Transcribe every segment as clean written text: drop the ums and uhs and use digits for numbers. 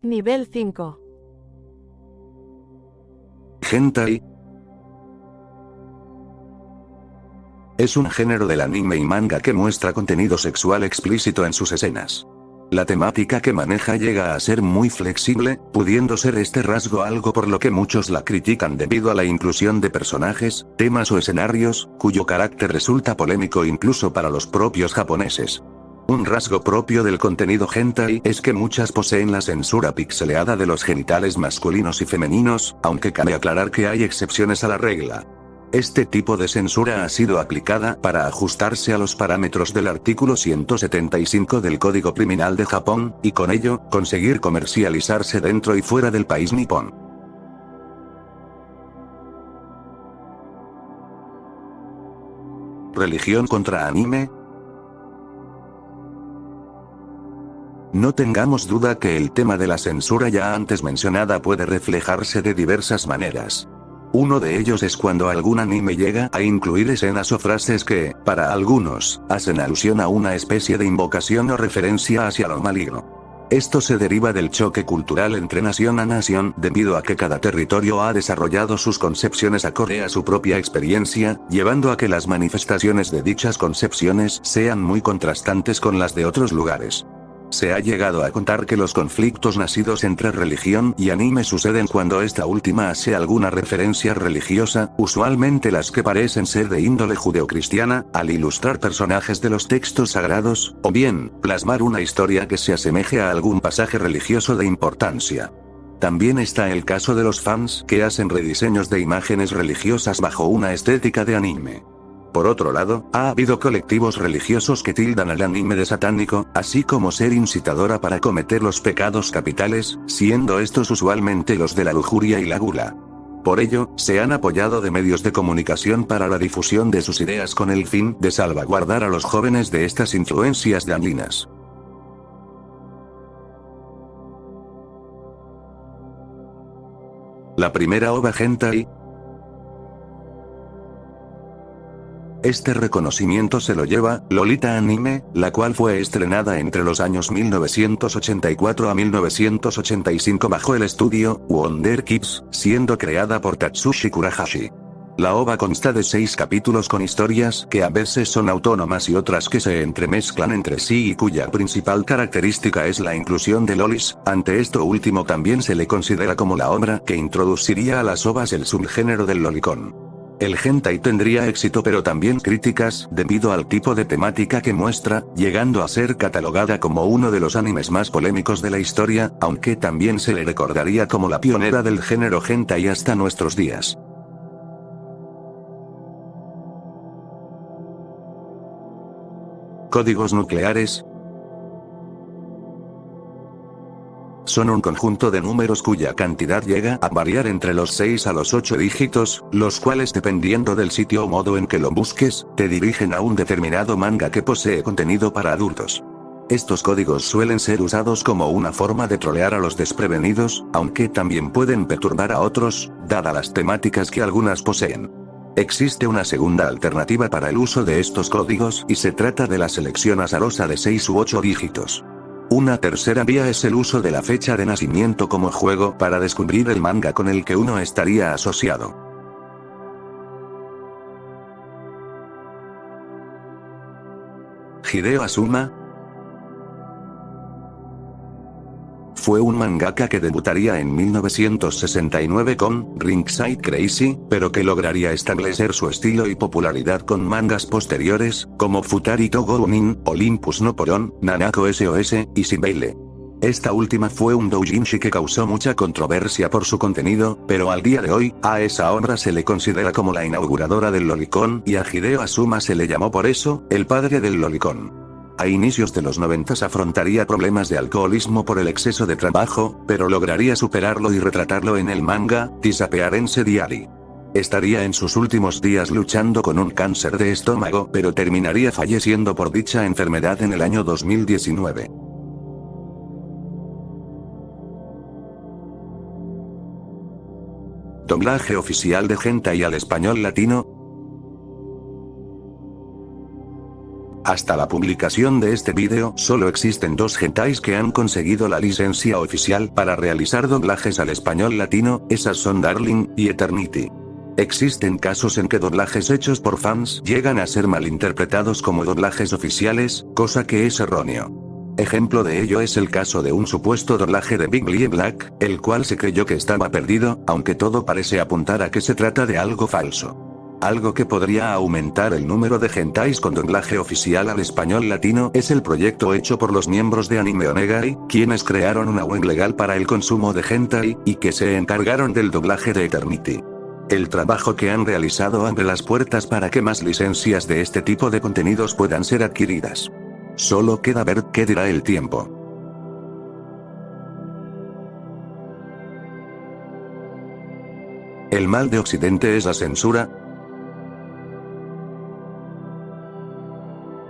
Nivel 5. Hentai es un género del anime y manga que muestra contenido sexual explícito en sus escenas. La temática que maneja llega a ser muy flexible, pudiendo ser este rasgo algo por lo que muchos la critican debido a la inclusión de personajes, temas o escenarios, cuyo carácter resulta polémico incluso para los propios japoneses. Un rasgo propio del contenido hentai es que muchas poseen la censura pixeleada de los genitales masculinos y femeninos, aunque cabe aclarar que hay excepciones a la regla. Este tipo de censura ha sido aplicada para ajustarse a los parámetros del artículo 175 del Código Criminal de Japón, y con ello, conseguir comercializarse dentro y fuera del país nipón. ¿Religión contra anime? No tengamos duda que el tema de la censura ya antes mencionada puede reflejarse de diversas maneras. Uno de ellos es cuando algún anime llega a incluir escenas o frases que, para algunos, hacen alusión a una especie de invocación o referencia hacia lo maligno. Esto se deriva del choque cultural entre nación a nación debido a que cada territorio ha desarrollado sus concepciones acorde a su propia experiencia, llevando a que las manifestaciones de dichas concepciones sean muy contrastantes con las de otros lugares. Se ha llegado a contar que los conflictos nacidos entre religión y anime suceden cuando esta última hace alguna referencia religiosa, usualmente las que parecen ser de índole judeocristiana, al ilustrar personajes de los textos sagrados, o bien, plasmar una historia que se asemeje a algún pasaje religioso de importancia. También está el caso de los fans que hacen rediseños de imágenes religiosas bajo una estética de anime. Por otro lado, ha habido colectivos religiosos que tildan al anime de satánico, así como ser incitadora para cometer los pecados capitales, siendo estos usualmente los de la lujuria y la gula. Por ello, se han apoyado de medios de comunicación para la difusión de sus ideas con el fin de salvaguardar a los jóvenes de estas influencias dañinas. La primera ova hentai. Este reconocimiento se lo lleva Lolita Anime, la cual fue estrenada entre los años 1984 a 1985 bajo el estudio Wonder Kids, siendo creada por Tatsushi Kurahashi. La ova consta de 6 capítulos con historias que a veces son autónomas y otras que se entremezclan entre sí y cuya principal característica es la inclusión de lolis. Ante esto último también se le considera como la obra que introduciría a las ovas el subgénero del lolicón. El hentai tendría éxito pero también críticas debido al tipo de temática que muestra, llegando a ser catalogada como uno de los animes más polémicos de la historia, aunque también se le recordaría como la pionera del género hentai hasta nuestros días. Códigos nucleares. Son un conjunto de números cuya cantidad llega a variar entre los 6 a los 8 dígitos, los cuales dependiendo del sitio o modo en que lo busques, te dirigen a un determinado manga que posee contenido para adultos. Estos códigos suelen ser usados como una forma de trolear a los desprevenidos, aunque también pueden perturbar a otros, dadas las temáticas que algunas poseen. Existe una segunda alternativa para el uso de estos códigos y se trata de la selección azarosa de 6 u 8 dígitos. Una tercera vía es el uso de la fecha de nacimiento como juego para descubrir el manga con el que uno estaría asociado. Hideo Asuma fue un mangaka que debutaría en 1969 con Ringside Crazy, pero que lograría establecer su estilo y popularidad con mangas posteriores, como Futari to Gounin, Olympus no Poron, Nanako SOS, y Sibeile. Esta última fue un doujinshi que causó mucha controversia por su contenido, pero al día de hoy, a esa obra se le considera como la inauguradora del lolicón y a Hideo Asuma se le llamó por eso, el padre del lolicón. A inicios de los 90 afrontaría problemas de alcoholismo por el exceso de trabajo, pero lograría superarlo y retratarlo en el manga, Disappearance Diary. Estaría en sus últimos días luchando con un cáncer de estómago, pero terminaría falleciendo por dicha enfermedad en el año 2019. Doblaje oficial de hentai al español latino. Hasta la publicación de este vídeo, solo existen 2 hentais que han conseguido la licencia oficial para realizar doblajes al español latino, esas son Darling y Eternity. Existen casos en que doblajes hechos por fans llegan a ser malinterpretados como doblajes oficiales, cosa que es erróneo. Ejemplo de ello es el caso de un supuesto doblaje de Big Lee Black, el cual se creyó que estaba perdido, aunque todo parece apuntar a que se trata de algo falso. Algo que podría aumentar el número de hentais con doblaje oficial al español latino es el proyecto hecho por los miembros de Anime Onegai, quienes crearon una web legal para el consumo de hentai, y que se encargaron del doblaje de Eternity. El trabajo que han realizado abre las puertas para que más licencias de este tipo de contenidos puedan ser adquiridas. Solo queda ver qué dirá el tiempo. ¿El mal de Occidente es la censura?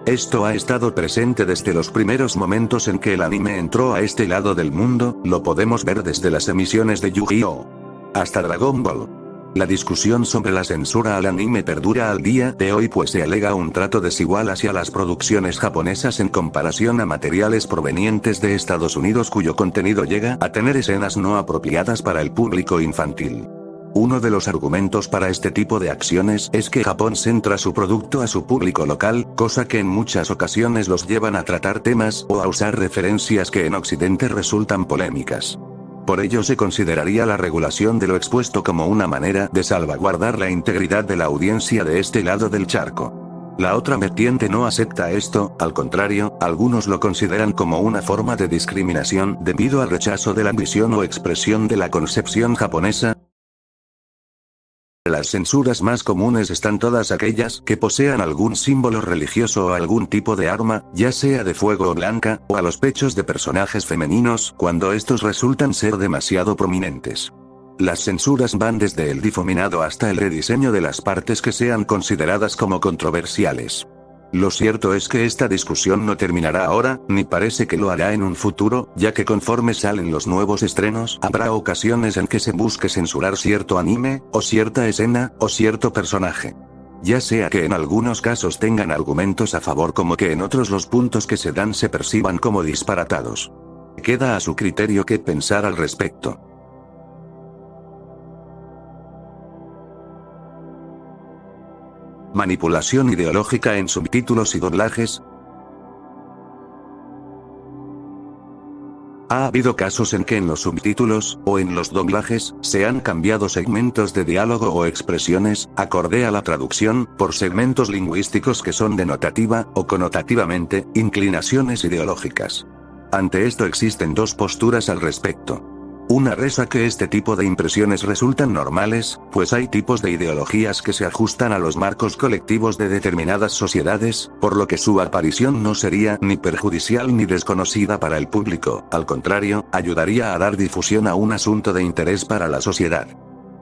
Esto ha estado presente desde los primeros momentos en que el anime entró a este lado del mundo, lo podemos ver desde las emisiones de Yu-Gi-Oh! Hasta Dragon Ball. La discusión sobre la censura al anime perdura al día de hoy, pues se alega un trato desigual hacia las producciones japonesas en comparación a materiales provenientes de Estados Unidos cuyo contenido llega a tener escenas no apropiadas para el público infantil. Uno de los argumentos para este tipo de acciones es que Japón centra su producto a su público local, cosa que en muchas ocasiones los llevan a tratar temas o a usar referencias que en Occidente resultan polémicas. Por ello se consideraría la regulación de lo expuesto como una manera de salvaguardar la integridad de la audiencia de este lado del charco. La otra vertiente no acepta esto, al contrario, algunos lo consideran como una forma de discriminación debido al rechazo de la visión o expresión de la concepción japonesa. Las censuras más comunes están todas aquellas que posean algún símbolo religioso o algún tipo de arma, ya sea de fuego o blanca, o a los pechos de personajes femeninos, cuando estos resultan ser demasiado prominentes. Las censuras van desde el difuminado hasta el rediseño de las partes que sean consideradas como controversiales. Lo cierto es que esta discusión no terminará ahora, ni parece que lo hará en un futuro, ya que conforme salen los nuevos estrenos, habrá ocasiones en que se busque censurar cierto anime, o cierta escena, o cierto personaje. Ya sea que en algunos casos tengan argumentos a favor como que en otros los puntos que se dan se perciban como disparatados. Queda a su criterio qué pensar al respecto. Manipulación ideológica en subtítulos y doblajes. Ha habido casos en que en los subtítulos, o en los doblajes, se han cambiado segmentos de diálogo o expresiones, acorde a la traducción, por segmentos lingüísticos que son denotativa, o connotativamente, inclinaciones ideológicas. Ante esto existen 2 posturas al respecto. Una reza que este tipo de impresiones resultan normales, pues hay tipos de ideologías que se ajustan a los marcos colectivos de determinadas sociedades, por lo que su aparición no sería ni perjudicial ni desconocida para el público, al contrario, ayudaría a dar difusión a un asunto de interés para la sociedad.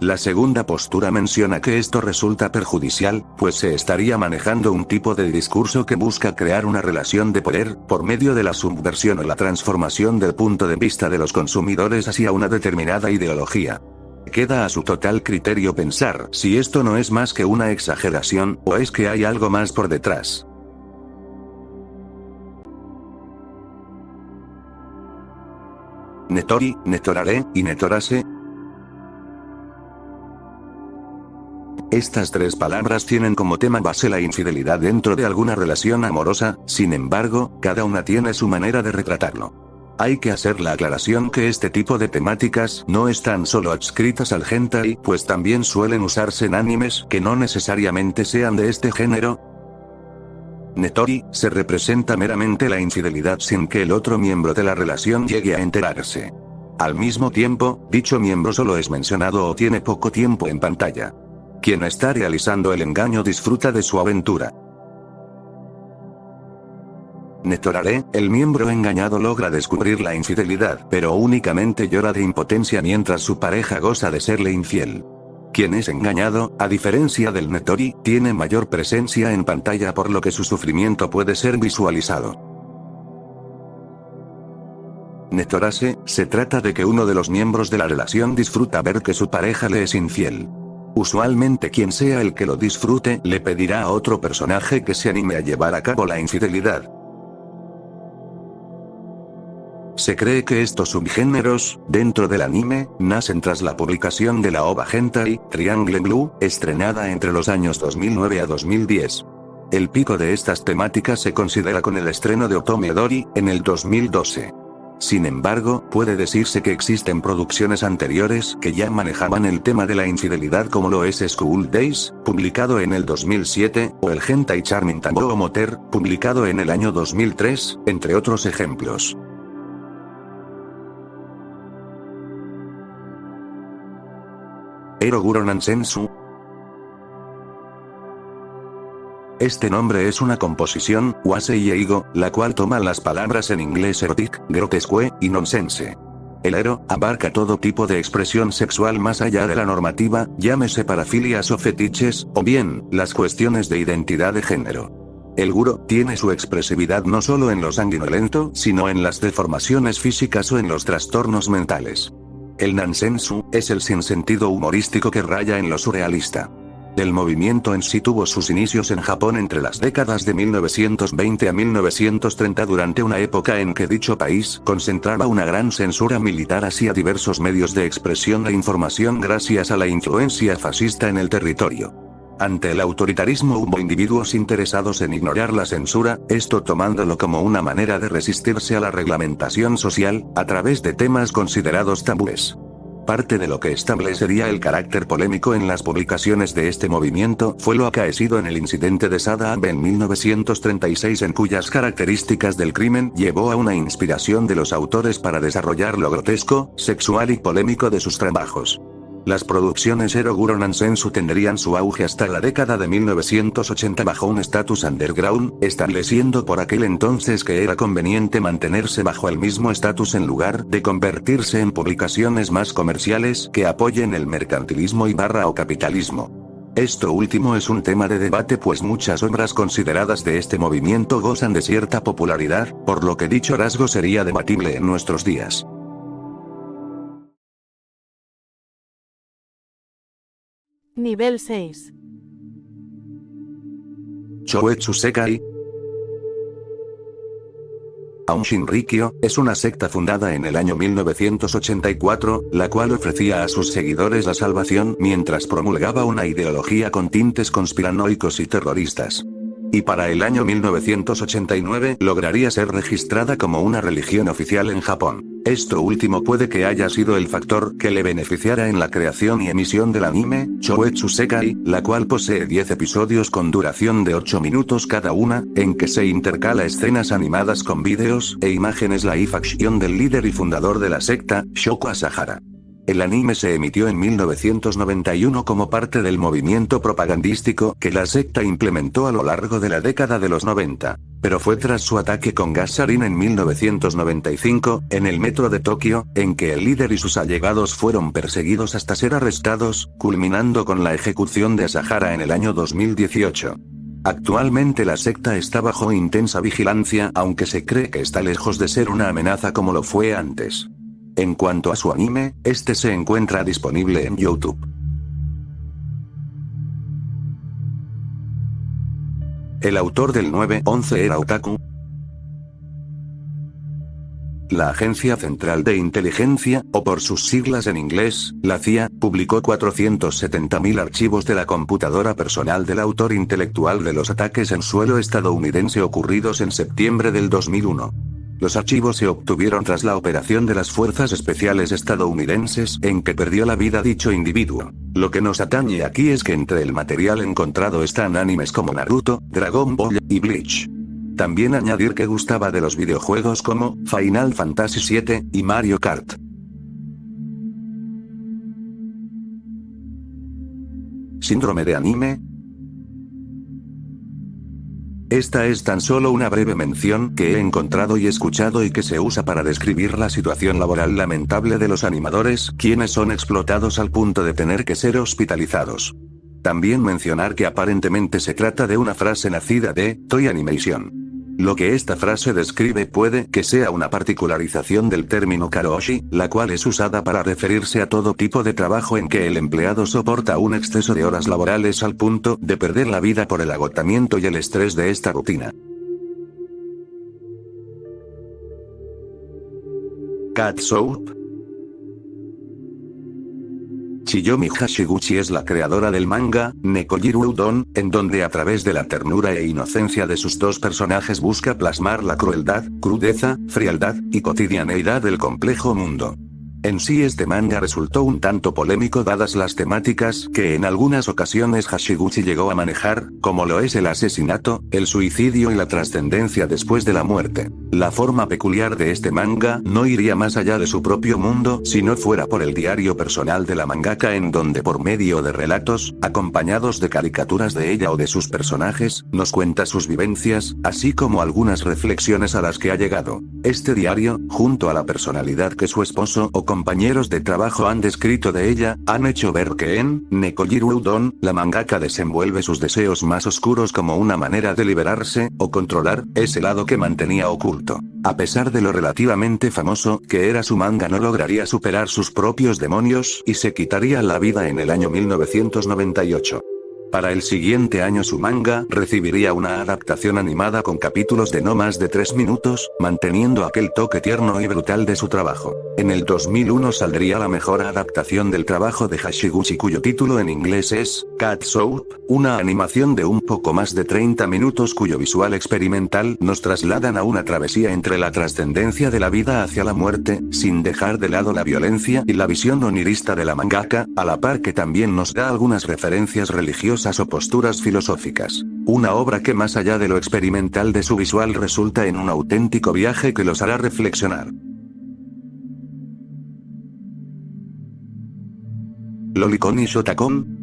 La segunda postura menciona que esto resulta perjudicial, pues se estaría manejando un tipo de discurso que busca crear una relación de poder, por medio de la subversión o la transformación del punto de vista de los consumidores hacia una determinada ideología. Queda a su total criterio pensar si esto no es más que una exageración, o es que hay algo más por detrás. Netori, Netorare, y Netorase. Estas 3 palabras tienen como tema base la infidelidad dentro de alguna relación amorosa, sin embargo, cada una tiene su manera de retratarlo. Hay que hacer la aclaración que este tipo de temáticas no están solo adscritas al hentai, pues también suelen usarse en animes que no necesariamente sean de este género. Netori, se representa meramente la infidelidad sin que el otro miembro de la relación llegue a enterarse. Al mismo tiempo, dicho miembro solo es mencionado o tiene poco tiempo en pantalla. Quien está realizando el engaño disfruta de su aventura. Netorare, el miembro engañado logra descubrir la infidelidad, pero únicamente llora de impotencia mientras su pareja goza de serle infiel. Quien es engañado, a diferencia del Netori, tiene mayor presencia en pantalla por lo que su sufrimiento puede ser visualizado. Netorase, se trata de que uno de los miembros de la relación disfruta ver que su pareja le es infiel. Usualmente quien sea el que lo disfrute le pedirá a otro personaje que se anime a llevar a cabo la infidelidad. Se cree que estos subgéneros, dentro del anime, nacen tras la publicación de la OVA hentai, Triangle Blue, estrenada entre los años 2009 a 2010. El pico de estas temáticas se considera con el estreno de Otome Dori, en el 2012. Sin embargo, puede decirse que existen producciones anteriores que ya manejaban el tema de la infidelidad, como lo es School Days, publicado en el 2007, o el hentai Charming Tambo Moter, publicado en el año 2003, entre otros ejemplos. Eroguro Nansensu. Este nombre es una composición, wasei eigo, la cual toma las palabras en inglés erotic, grotesque, y nonsense. El ero abarca todo tipo de expresión sexual más allá de la normativa, llámese parafilias o fetiches, o bien, las cuestiones de identidad de género. El guro tiene su expresividad no solo en lo sanguinolento, sino en las deformaciones físicas o en los trastornos mentales. El nansensu es el sinsentido humorístico que raya en lo surrealista. El movimiento en sí tuvo sus inicios en Japón entre las décadas de 1920 a 1930, durante una época en que dicho país concentraba una gran censura militar hacia diversos medios de expresión e información gracias a la influencia fascista en el territorio. Ante el autoritarismo hubo individuos interesados en ignorar la censura, esto tomándolo como una manera de resistirse a la reglamentación social, a través de temas considerados tabúes. Parte de lo que establecería el carácter polémico en las publicaciones de este movimiento fue lo acaecido en el incidente de Sada Abe en 1936, en cuyas características del crimen llevó a una inspiración de los autores para desarrollar lo grotesco, sexual y polémico de sus trabajos. Las producciones eroguro nansensu tendrían su auge hasta la década de 1980 bajo un estatus underground, estableciendo por aquel entonces que era conveniente mantenerse bajo el mismo estatus en lugar de convertirse en publicaciones más comerciales que apoyen el mercantilismo o capitalismo. Esto último es un tema de debate, pues muchas obras consideradas de este movimiento gozan de cierta popularidad, por lo que dicho rasgo sería debatible en nuestros días. Nivel 6. Chouetsu Sekai. Aum Shinrikyo es una secta fundada en el año 1984, la cual ofrecía a sus seguidores la salvación mientras promulgaba una ideología con tintes conspiranoicos y terroristas. Y para el año 1989 lograría ser registrada como una religión oficial en Japón. Esto último puede que haya sido el factor que le beneficiara en la creación y emisión del anime, Chouetsu Sekai, la cual posee 10 episodios con duración de 8 minutos cada una, en que se intercala escenas animadas con vídeos e imágenes live action del líder y fundador de la secta, Shoko Asahara. El anime se emitió en 1991 como parte del movimiento propagandístico que la secta implementó a lo largo de la década de los 90, pero fue tras su ataque con gas sarin en 1995, en el metro de Tokio, en que el líder y sus allegados fueron perseguidos hasta ser arrestados, culminando con la ejecución de Asahara en el año 2018. Actualmente la secta está bajo intensa vigilancia, aunque se cree que está lejos de ser una amenaza como lo fue antes. En cuanto a su anime, este se encuentra disponible en YouTube. El autor del 9-11 era otaku. La Agencia Central de Inteligencia, o por sus siglas en inglés, la CIA, publicó 470.000 archivos de la computadora personal del autor intelectual de los ataques en suelo estadounidense ocurridos en septiembre del 2001. Los archivos se obtuvieron tras la operación de las Fuerzas Especiales estadounidenses, en que perdió la vida dicho individuo. Lo que nos atañe aquí es que entre el material encontrado están animes como Naruto, Dragon Ball y Bleach. También añadir que gustaba de los videojuegos como Final Fantasy VII y Mario Kart. Síndrome de anime. Esta es tan solo una breve mención que he encontrado y escuchado y que se usa para describir la situación laboral lamentable de los animadores, quienes son explotados al punto de tener que ser hospitalizados. También mencionar que aparentemente se trata de una frase nacida de Toy Animation. Lo que esta frase describe puede que sea una particularización del término karoshi, la cual es usada para referirse a todo tipo de trabajo en que el empleado soporta un exceso de horas laborales al punto de perder la vida por el agotamiento y el estrés de esta rutina. Cat Soap. Chiyomi Hashiguchi es la creadora del manga, Nekojiro Udon, en donde a través de la ternura e inocencia de sus dos personajes busca plasmar la crueldad, crudeza, frialdad, y cotidianeidad del complejo mundo. En sí este manga resultó un tanto polémico dadas las temáticas que en algunas ocasiones Hashiguchi llegó a manejar, como lo es el asesinato, el suicidio y la trascendencia después de la muerte. La forma peculiar de este manga no iría más allá de su propio mundo si no fuera por el diario personal de la mangaka en donde por medio de relatos, acompañados de caricaturas de ella o de sus personajes, nos cuenta sus vivencias, así como algunas reflexiones a las que ha llegado. Este diario, junto a la personalidad que su esposo o compañeros de trabajo han descrito de ella, han hecho ver que en Nekojiro Udon, la mangaka desenvuelve sus deseos más oscuros como una manera de liberarse, o controlar, ese lado que mantenía oculto. A pesar de lo relativamente famoso que era su manga, no lograría superar sus propios demonios y se quitaría la vida en el año 1998. Para el siguiente año su manga recibiría una adaptación animada con capítulos de no más de 3 minutos, manteniendo aquel toque tierno y brutal de su trabajo. En el 2001 saldría la mejor adaptación del trabajo de Hashiguchi cuyo título en inglés es Cat Soap, una animación de un poco más de 30 minutos cuyo visual experimental nos trasladan a una travesía entre la trascendencia de la vida hacia la muerte, sin dejar de lado la violencia y la visión onirista de la mangaka, a la par que también nos da algunas referencias religiosas o posturas filosóficas. Una obra que más allá de lo experimental de su visual resulta en un auténtico viaje que los hará reflexionar. Lolicon y Shotacon.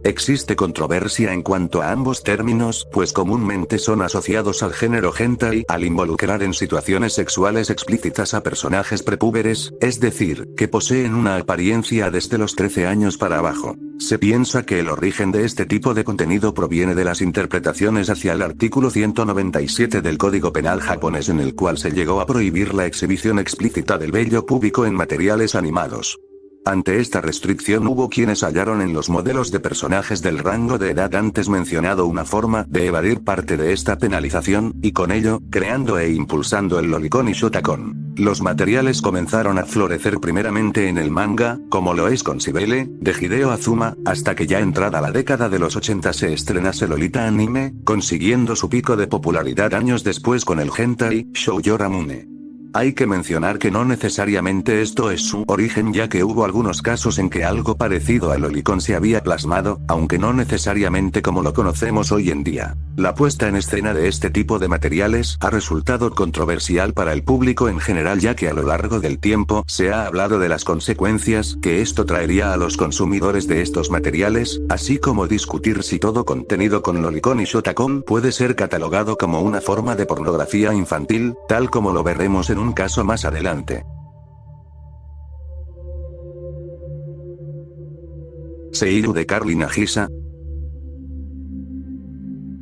Existe controversia en cuanto a ambos términos, pues comúnmente son asociados al género hentai al involucrar en situaciones sexuales explícitas a personajes prepúberes, es decir, que poseen una apariencia desde los 13 años para abajo. Se piensa que el origen de este tipo de contenido proviene de las interpretaciones hacia el artículo 197 del Código Penal japonés en el cual se llegó a prohibir la exhibición explícita del vello púbico en materiales animados. Ante esta restricción hubo quienes hallaron en los modelos de personajes del rango de edad antes mencionado una forma de evadir parte de esta penalización, y con ello, creando e impulsando el lolicon y shotacon. Los materiales comenzaron a florecer primeramente en el manga, como lo es con Cibele, de Hideo Azuma, hasta que ya entrada la década de los 80 se estrenase Lolita Anime, consiguiendo su pico de popularidad años después con el hentai, Shoujo Ramune. Hay que mencionar que no necesariamente esto es su origen, ya que hubo algunos casos en que algo parecido al lolicon se había plasmado, aunque no necesariamente como lo conocemos hoy en día. La puesta en escena de este tipo de materiales ha resultado controversial para el público en general, ya que a lo largo del tiempo se ha hablado de las consecuencias que esto traería a los consumidores de estos materiales, así como discutir si todo contenido con lolicon y shotacon puede ser catalogado como una forma de pornografía infantil, tal como lo veremos en un caso más adelante. Seiyuu de Carly Nagisa.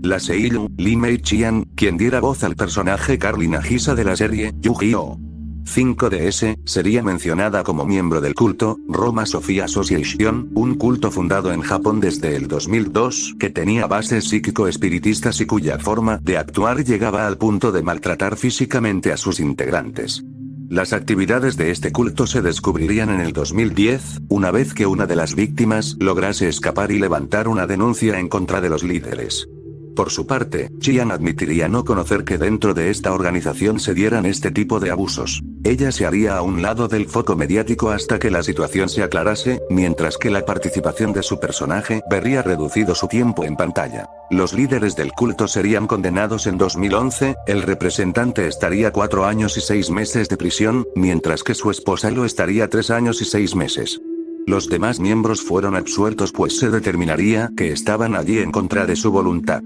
La seiyuu, Lee Mei-chian, quien diera voz al personaje Carly Nagisa de la serie Yu-Gi-Oh! 5DS, sería mencionada como miembro del culto Roma Sophia Association, un culto fundado en Japón desde el 2002 que tenía bases psíquico-espiritistas y cuya forma de actuar llegaba al punto de maltratar físicamente a sus integrantes. Las actividades de este culto se descubrirían en el 2010, una vez que una de las víctimas lograse escapar y levantar una denuncia en contra de los líderes. Por su parte, Chian admitiría no conocer que dentro de esta organización se dieran este tipo de abusos. Ella se haría a un lado del foco mediático hasta que la situación se aclarase, mientras que la participación de su personaje vería reducido su tiempo en pantalla. Los líderes del culto serían condenados en 2011, el representante estaría 4 años y 6 meses de prisión, mientras que su esposa lo estaría 3 años y 6 meses. Los demás miembros fueron absueltos pues se determinaría que estaban allí en contra de su voluntad.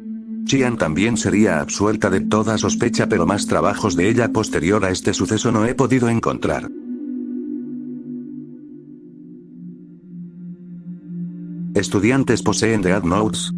Chian también sería absuelta de toda sospecha, pero más trabajos de ella posterior a este suceso no he podido encontrar. Estudiantes poseen Death Notes.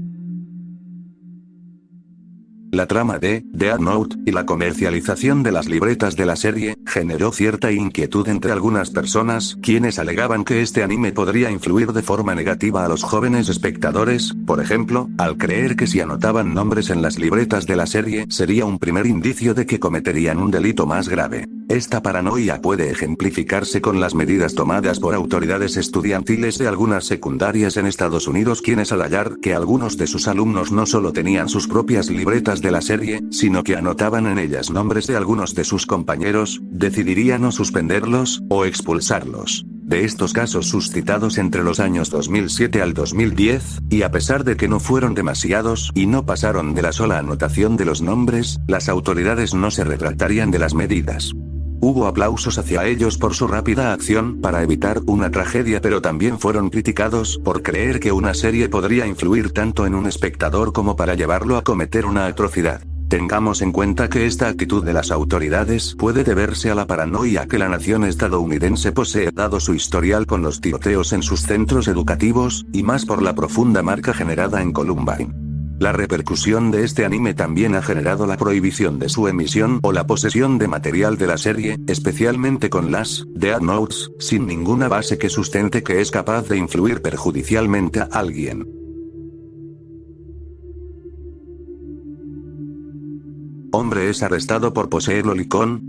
La trama de Death Note y la comercialización de las libretas de la serie generó cierta inquietud entre algunas personas, quienes alegaban que este anime podría influir de forma negativa a los jóvenes espectadores, por ejemplo, al creer que si anotaban nombres en las libretas de la serie sería un primer indicio de que cometerían un delito más grave. Esta paranoia puede ejemplificarse con las medidas tomadas por autoridades estudiantiles de algunas secundarias en Estados Unidos, quienes al hallar que algunos de sus alumnos no solo tenían sus propias libretas de la serie, sino que anotaban en ellas nombres de algunos de sus compañeros, decidirían o suspenderlos, o expulsarlos. De estos casos suscitados entre los años 2007 al 2010, y a pesar de que no fueron demasiados y no pasaron de la sola anotación de los nombres, las autoridades no se retractarían de las medidas. Hubo aplausos hacia ellos por su rápida acción para evitar una tragedia, pero también fueron criticados por creer que una serie podría influir tanto en un espectador como para llevarlo a cometer una atrocidad. Tengamos en cuenta que esta actitud de las autoridades puede deberse a la paranoia que la nación estadounidense posee dado su historial con los tiroteos en sus centros educativos, y más por la profunda marca generada en Columbine. La repercusión de este anime también ha generado la prohibición de su emisión o la posesión de material de la serie, especialmente con las Death Notes, sin ninguna base que sustente que es capaz de influir perjudicialmente a alguien. Hombre es arrestado por poseer lolicón.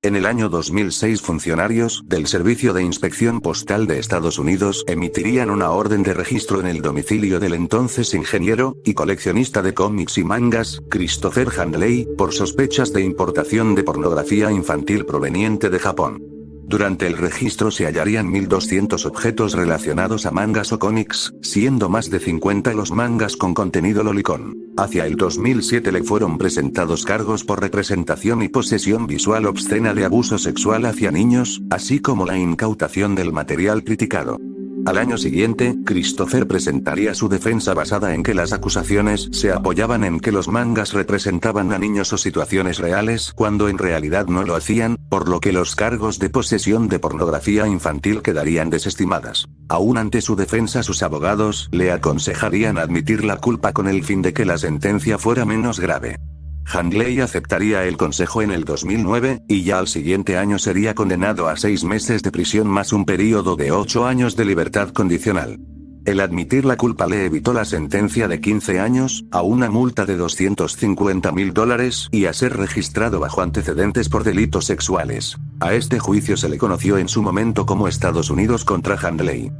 En el año 2006, funcionarios del Servicio de Inspección Postal de Estados Unidos emitirían una orden de registro en el domicilio del entonces ingeniero y coleccionista de cómics y mangas, Christopher Handley, por sospechas de importación de pornografía infantil proveniente de Japón. Durante el registro se hallarían 1.200 objetos relacionados a mangas o cómics, siendo más de 50 los mangas con contenido lolicón. Hacia el 2007 le fueron presentados cargos por representación y posesión visual obscena de abuso sexual hacia niños, así como la incautación del material criticado. Al año siguiente, Christopher presentaría su defensa basada en que las acusaciones se apoyaban en que los mangas representaban a niños o situaciones reales cuando en realidad no lo hacían, por lo que los cargos de posesión de pornografía infantil quedarían desestimadas. Aún ante su defensa, sus abogados le aconsejarían admitir la culpa con el fin de que la sentencia fuera menos grave. Handley aceptaría el consejo en el 2009, y ya al siguiente año sería condenado a 6 meses de prisión más un período de 8 años de libertad condicional. El admitir la culpa le evitó la sentencia de 15 años, a una multa de $250.000 y a ser registrado bajo antecedentes por delitos sexuales. A este juicio se le conoció en su momento como Estados Unidos contra Handley.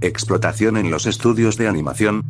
Explotación en los estudios de animación.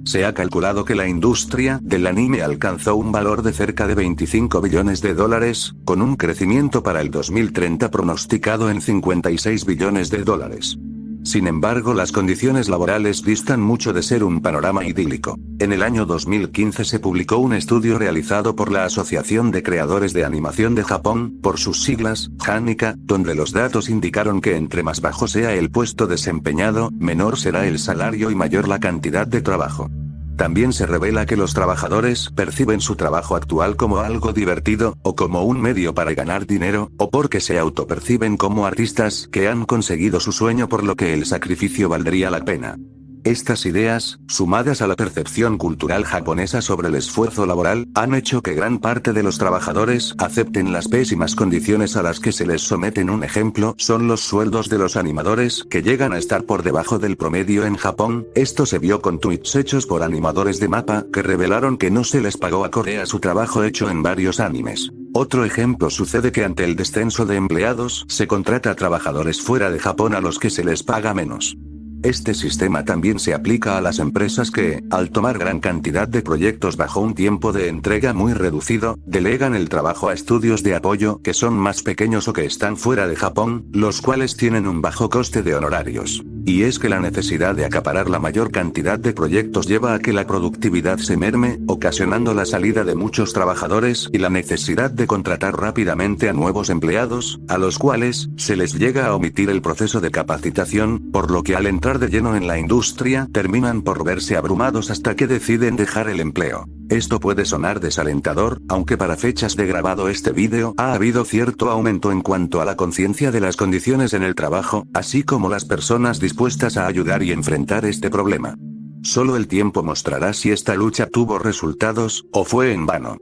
Se ha calculado que la industria del anime alcanzó un valor de cerca de $25 billones, con un crecimiento para el 2030 pronosticado en $56 billones. Sin embargo, las condiciones laborales distan mucho de ser un panorama idílico. En el año 2015 se publicó un estudio realizado por la Asociación de Creadores de Animación de Japón, por sus siglas, JANICA, donde los datos indicaron que entre más bajo sea el puesto desempeñado, menor será el salario y mayor la cantidad de trabajo. También se revela que los trabajadores perciben su trabajo actual como algo divertido, o como un medio para ganar dinero, o porque se autoperciben como artistas que han conseguido su sueño, por lo que el sacrificio valdría la pena. Estas ideas, sumadas a la percepción cultural japonesa sobre el esfuerzo laboral, han hecho que gran parte de los trabajadores acepten las pésimas condiciones a las que se les someten. Un ejemplo son los sueldos de los animadores, que llegan a estar por debajo del promedio en Japón. Esto se vio con tweets hechos por animadores de MAPPA, que revelaron que no se les pagó acorde a su trabajo hecho en varios animes. Otro ejemplo sucede que ante el descenso de empleados, se contrata a trabajadores fuera de Japón a los que se les paga menos. Este sistema también se aplica a las empresas que, al tomar gran cantidad de proyectos bajo un tiempo de entrega muy reducido, delegan el trabajo a estudios de apoyo que son más pequeños o que están fuera de Japón, los cuales tienen un bajo coste de honorarios. Y es que la necesidad de acaparar la mayor cantidad de proyectos lleva a que la productividad se merme, ocasionando la salida de muchos trabajadores y la necesidad de contratar rápidamente a nuevos empleados, a los cuales se les llega a omitir el proceso de capacitación, por lo que al entrar de lleno en la industria, terminan por verse abrumados hasta que deciden dejar el empleo. Esto puede sonar desalentador, aunque para fechas de grabado este vídeo ha habido cierto aumento en cuanto a la conciencia de las condiciones en el trabajo, así como las personas dispuestas a ayudar y enfrentar este problema. Solo el tiempo mostrará si esta lucha tuvo resultados, o fue en vano.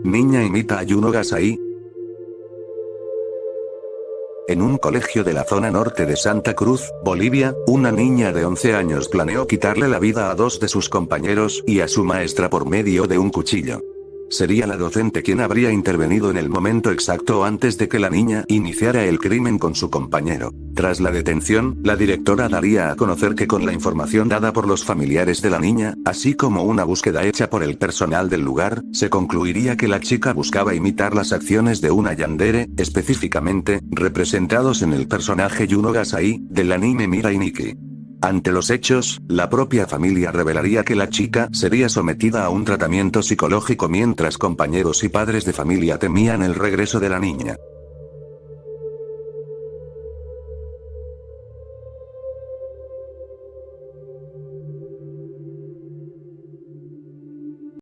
Niña imita a Yuno Gasai. En un colegio de la zona norte de Santa Cruz, Bolivia, una niña de 11 años planeó quitarle la vida a 2 de sus compañeros y a su maestra por medio de un cuchillo. Sería la docente quien habría intervenido en el momento exacto antes de que la niña iniciara el crimen con su compañero. Tras la detención, la directora daría a conocer que con la información dada por los familiares de la niña, así como una búsqueda hecha por el personal del lugar, se concluiría que la chica buscaba imitar las acciones de una yandere, específicamente, representados en el personaje Yuno Gasai, del anime Mirai Nikki. Ante los hechos, la propia familia revelaría que la chica sería sometida a un tratamiento psicológico mientras compañeros y padres de familia temían el regreso de la niña.